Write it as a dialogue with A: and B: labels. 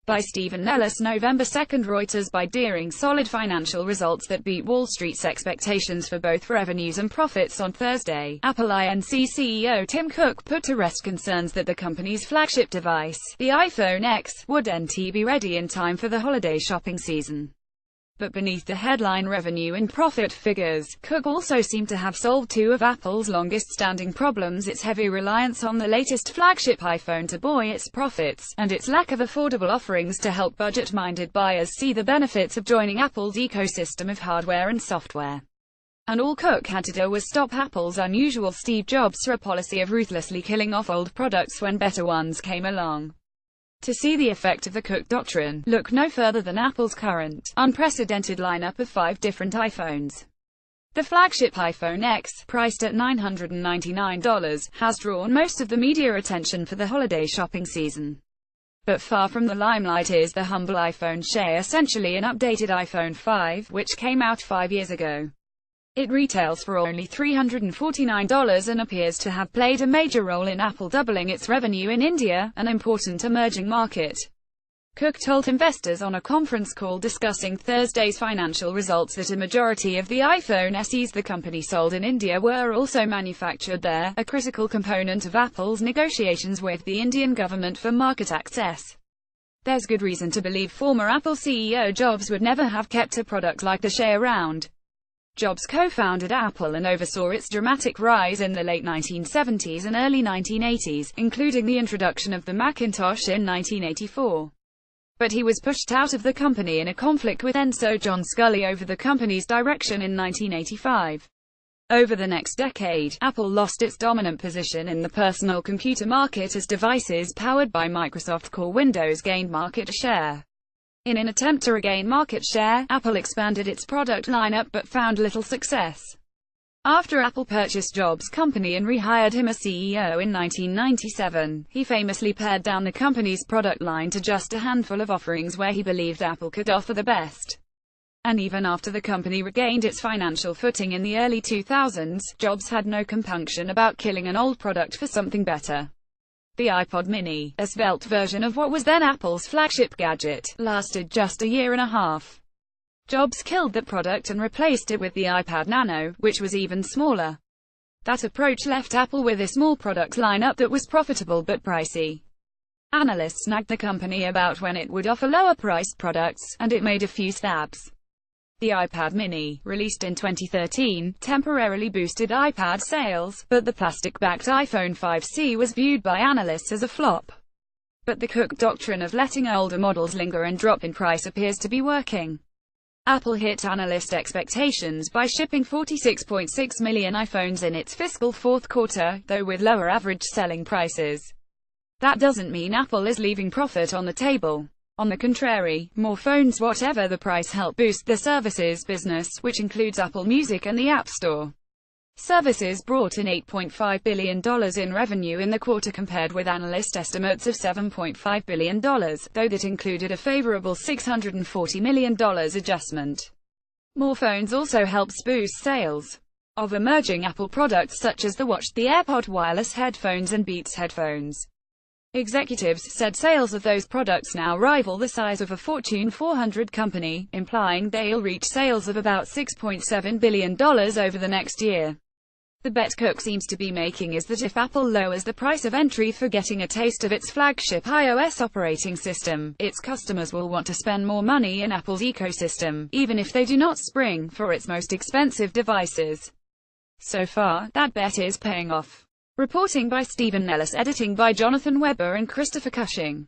A: By Stephen Nellis, November 2. Reuters. By Deering. Solid financial results that beat Wall Street's expectations for both revenues and profits on Thursday. Apple Inc. CEO Tim Cook put to rest concerns that the company's flagship device, the iPhone X, wouldn't be ready in time for the holiday shopping season. But beneath the headline revenue and profit figures, Cook also seemed to have solved two of Apple's longest-standing problems: its heavy reliance on the latest flagship iPhone to buoy its profits, and its lack of affordable offerings to help budget-minded buyers see the benefits of joining Apple's ecosystem of hardware and software. And all Cook had to do was stop Apple's unusual Steve Jobs-era policy of ruthlessly killing off old products when better ones came along. To see the effect of the Cook Doctrine, look no further than Apple's current, unprecedented lineup of 5 different iPhones. The flagship iPhone X, priced at $999, has drawn most of the media attention for the holiday shopping season. But far from the limelight is the humble iPhone SE, essentially an updated iPhone 5, which came out 5 years ago. It retails for only $349 and appears to have played a major role in Apple doubling its revenue in India, an important emerging market. Cook told investors on a conference call discussing Thursday's financial results that a majority of the iPhone SEs the company sold in India were also manufactured there, a critical component of Apple's negotiations with the Indian government for market access. There's good reason to believe former Apple CEO Jobs would never have kept a product like the SE around. Jobs co-founded Apple and oversaw its dramatic rise in the late 1970s and early 1980s, including the introduction of the Macintosh in 1984. But he was pushed out of the company in a conflict with Enso John Sculley over the company's direction in 1985. Over the next decade, Apple lost its dominant position in the personal computer market as devices powered by Microsoft Core Windows gained market share. In an attempt to regain market share, Apple expanded its product lineup but found little success. After Apple purchased Jobs' company and rehired him as CEO in 1997, he famously pared down the company's product line to just a handful of offerings where he believed Apple could offer the best. And even after the company regained its financial footing in the early 2000s, Jobs had no compunction about killing an old product for something better. The iPod Mini, a svelte version of what was then Apple's flagship gadget, lasted just a year and a half. Jobs killed that product and replaced it with the iPad Nano, which was even smaller. That approach left Apple with a small product lineup that was profitable but pricey. Analysts nagged the company about when it would offer lower-priced products, and it made a few stabs. The iPad Mini, released in 2013, temporarily boosted iPad sales, but the plastic-backed iPhone 5C was viewed by analysts as a flop. But the Cook Doctrine of letting older models linger and drop in price appears to be working. Apple hit analyst expectations by shipping 46.6 million iPhones in its fiscal fourth quarter, though with lower average selling prices. That doesn't mean Apple is leaving profit on the table. On the contrary, more phones whatever the price help boost the services business, which includes Apple Music and the App Store. Services brought in $8.5 billion in revenue in the quarter compared with analyst estimates of $7.5 billion, though that included a favorable $640 million adjustment. More phones also helps boost sales of emerging Apple products such as the Watch, the AirPod wireless headphones and Beats headphones. Executives said sales of those products now rival the size of a Fortune 400 company, implying they'll reach sales of about $6.7 billion over the next year. The bet Cook seems to be making is that if Apple lowers the price of entry for getting a taste of its flagship iOS operating system, its customers will want to spend more money in Apple's ecosystem, even if they do not spring for its most expensive devices. So far, that bet is paying off. Reporting by Stephen Nellis, editing by Jonathan Weber and Christopher Cushing.